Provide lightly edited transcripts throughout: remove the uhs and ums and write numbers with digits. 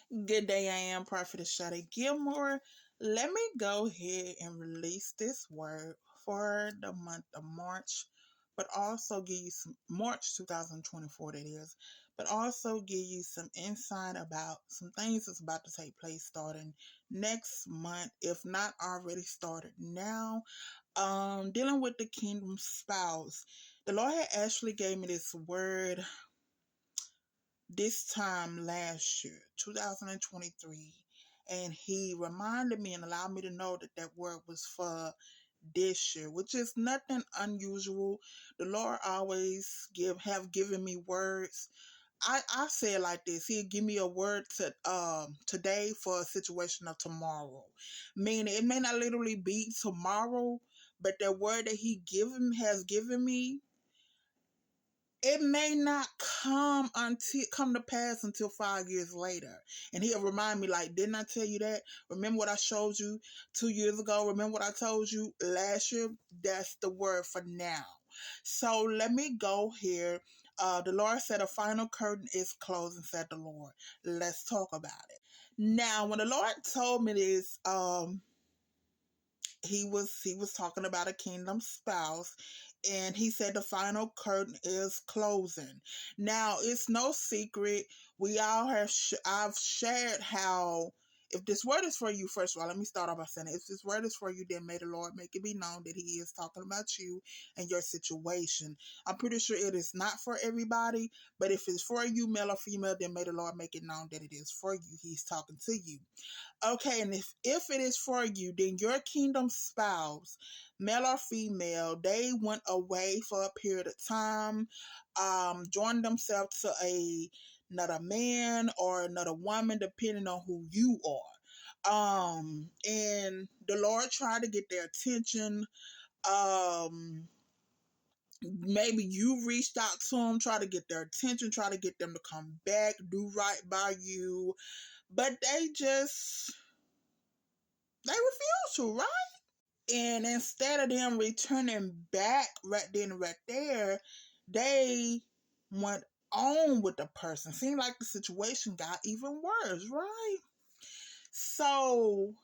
Good day, I am Prophet Sade Gilmore. Let me go ahead and release this word for the month of March, but also give you some March 2024 that is, but also give you some insight about some things that's about to take place starting next month, if not already started now. Dealing with the kingdom spouse. The Lord had actually gave me this word this time last year, 2023, and he reminded me and allowed me to know that that word was for this year, which is nothing unusual. The Lord always have given me words. I say it like this: He'll give me a word today for a situation of tomorrow. Meaning, it may not literally be tomorrow, but the word that has given me, it may not come to pass until 5 years later. And he'll remind me, like, didn't I tell you that? Remember what I showed you 2 years ago? Remember what I told you last year? That's the word for now. So let me go here. The Lord said a final curtain is closing, said the Lord. Let's talk about it. Now, when the Lord told me this, he was talking about a kingdom spouse, and he said the final curtain is closing. Now, it's no secret, we all have I've shared how, if this word is for you, first of all, let me start off by saying, if this word is for you, then may the Lord make it be known that he is talking about you and your situation. I'm pretty sure it is not for everybody, but if it's for you, male or female, then may the Lord make it known that it is for you. He's talking to you. Okay, and if it is for you, then your kingdom spouse, male or female, they went away for a period of time, joined themselves to another man or another woman, depending on who you are. And the Lord tried to get their attention. Maybe you reached out to them, try to get their attention, try to get them to come back, do right by you, but they refuse to, right? And instead of them returning back right then and right there, they went on with the person. Seemed like the situation got even worse, right? So,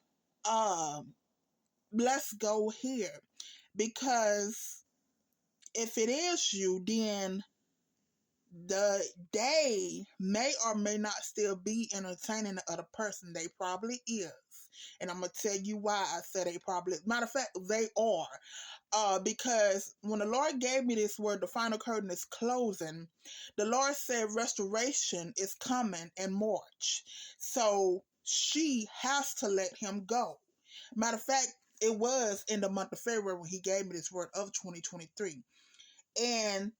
let's go here. Because if it is you, then they may or may not still be entertaining the other person. They probably is. And I'm going to tell you why I said they probably, matter of fact, they are. Because when the Lord gave me this word, the final curtain is closing, the Lord said restoration is coming in March. So she has to let him go. Matter of fact, it was in the month of February when he gave me this word of 2023. And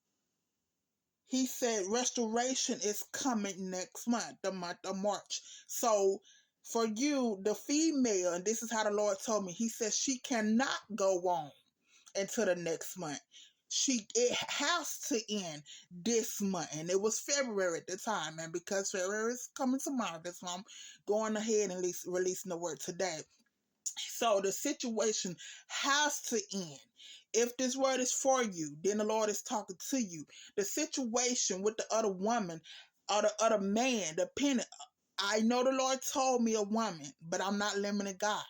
he said restoration is coming next month, the month of March. So for you, the female, and this is how the Lord told me, he said she cannot go on until the next month. It has to end this month. And it was February at the time. And because February is coming tomorrow, that's why I'm going ahead and releasing the word today. So the situation has to end. If this word is for you, then the Lord is talking to you. The situation with the other woman or the other man, depending. I know the Lord told me a woman, but I'm not limiting God.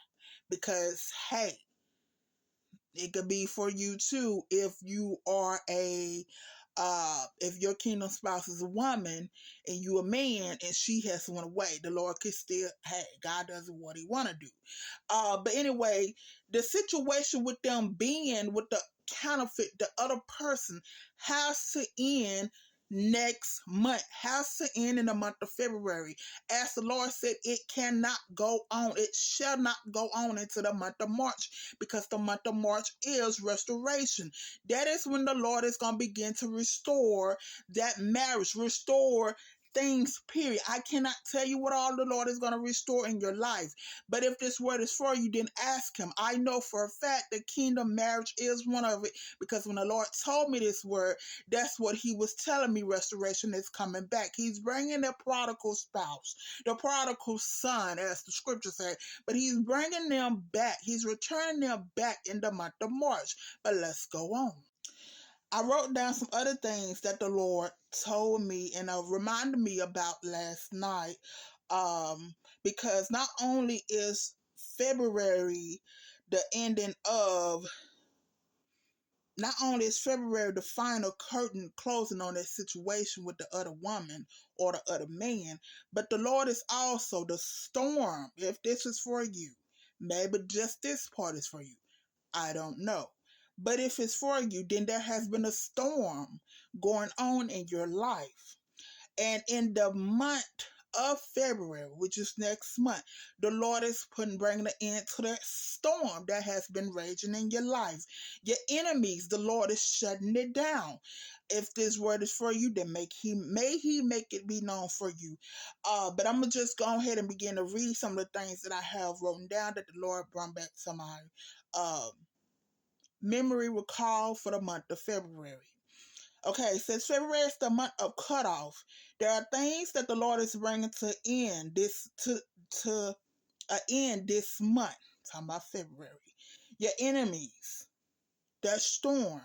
Because, hey, it could be for you too if you are if your kingdom spouse is a woman and you a man and she has went away, the Lord could still, hey, God does what he want to do. But anyway, the situation with them being with the counterfeit, the other person, has to end next month, has to end in the month of February. As the Lord said, it cannot go on. It shall not go on into the month of March, because the month of March is restoration. That is when the Lord is going to begin to restore that marriage, restore things, period. I cannot tell you what all the Lord is going to restore in your life. But if this word is for you, then ask him. I know for a fact that kingdom marriage is one of it, because when the Lord told me this word, that's what he was telling me. Restoration is coming back. He's bringing the prodigal spouse, the prodigal son, as the scripture said, but he's bringing them back. He's returning them back in the month of March. But let's go on. I wrote down some other things that the Lord told me and reminded me about last night. Because not only is February the ending of not only is February the final curtain closing on that situation with the other woman or the other man, but the Lord is also the storm. If this is for you, maybe just this part is for you. I don't know. But if it's for you, then there has been a storm going on in your life. And in the month of February, which is next month, the Lord is bringing an end to that storm that has been raging in your life. Your enemies, the Lord is shutting it down. If this word is for you, then may He make it be known for you. But I'm gonna just go ahead and begin to read some of the things that I have written down that the Lord brought back to my memory recall for the month of February. Okay, since February is the month of cutoff, there are things that the Lord is bringing to end to an end this month. Talking about February. Your enemies, that storm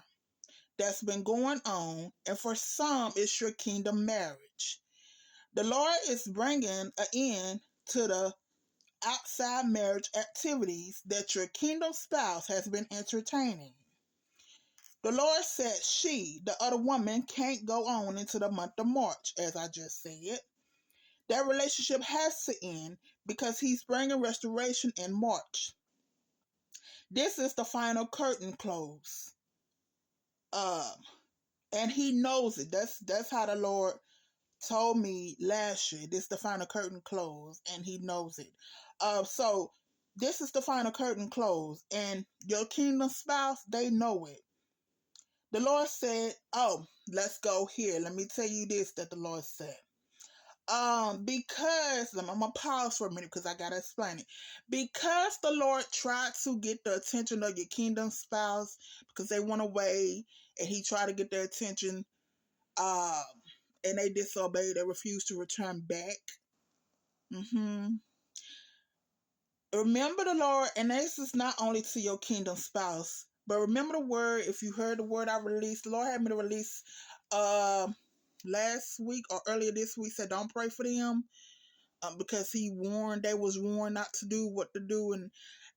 that's been going on, and for some, it's your kingdom marriage. The Lord is bringing an end to the outside marriage activities that your kingdom spouse has been entertaining. The Lord said she, the other woman, can't go on into the month of March, as I just said. That relationship has to end because He's bringing restoration in March. This is the final curtain close. And He knows it. That's how the Lord told me last year. This is the final curtain close, and He knows it. So this is the final curtain close, and your kingdom spouse, they know it. The Lord said, oh, let's go here. Let me tell you this that the Lord said. Because I'm gonna pause for a minute because I gotta explain it. Because the Lord tried to get the attention of your kingdom spouse because they went away and He tried to get their attention, and they disobeyed, they refused to return back. Remember the Lord, and this is not only to your kingdom spouse, but remember the word. If you heard the word I released, the Lord had me to release last week or earlier this week, said don't pray for them, because they was warned not to do what to do,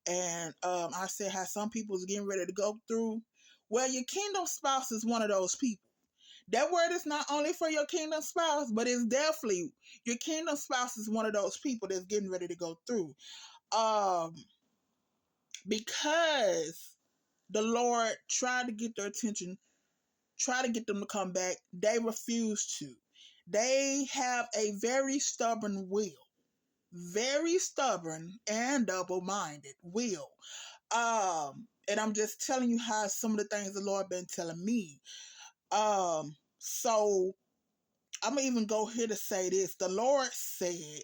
and I said how some people is getting ready to go through. Well, your kingdom spouse is one of those people. That word is not only for your kingdom spouse, but it's definitely your kingdom spouse is one of those people that's getting ready to go through. Because the Lord tried to get their attention, try to get them to come back, they refuse to. They have a very stubborn will. Very stubborn and double-minded will. And I'm just telling you how some of the things the Lord been telling me. So I'm gonna even go here to say this. The Lord said,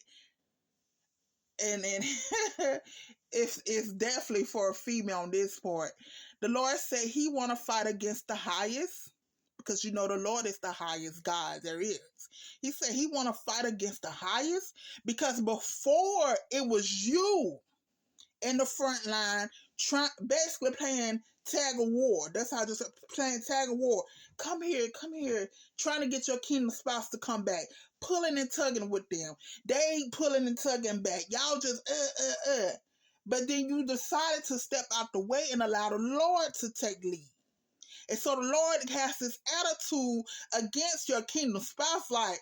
and it's definitely for a female on this part. The Lord said He want to fight against the highest, because you know the Lord is the highest God there is. He said He want to fight against the highest because before it was you in the front line, basically playing tag of war. That's how just playing tag of war. Come here, trying to get your kingdom spouse to come back, pulling and tugging with them. They pulling and tugging back. Y'all just But then you decided to step out the way and allow the Lord to take lead. And so the Lord has this attitude against your kingdom spouse, like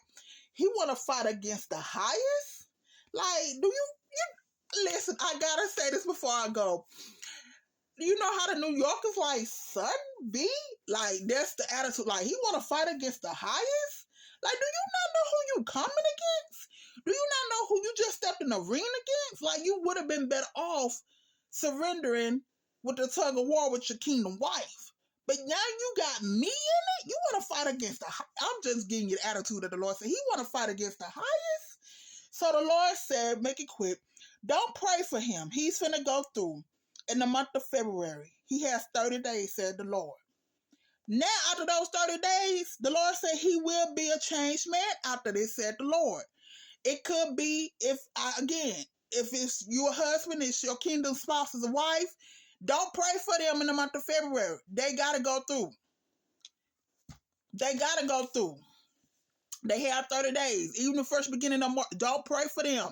He want to fight against the highest. Like, do you listen? I gotta say this before I go. You know how the New Yorkers like son be? Like that's the attitude. Like he want to fight against the highest. Like, do you not know who you coming against? Do you not know who you just stepped in the ring against? Like you would have been better off surrendering with the tug of war with your kingdom wife. But now you got me in it. You want to fight against the. I'm just giving you the attitude that the Lord said. He want to fight against the highest. So the Lord said, make it quick. Don't pray for him. He's finna go through in the month of February. He has 30 days, said the Lord. Now, after those 30 days, the Lord said He will be a changed man after this, said the Lord. It could be if it's your husband, it's your kingdom spouse, is a wife, don't pray for them in the month of February. They gotta go through. They gotta go through. They have 30 days. Even the first beginning of March, don't pray for them.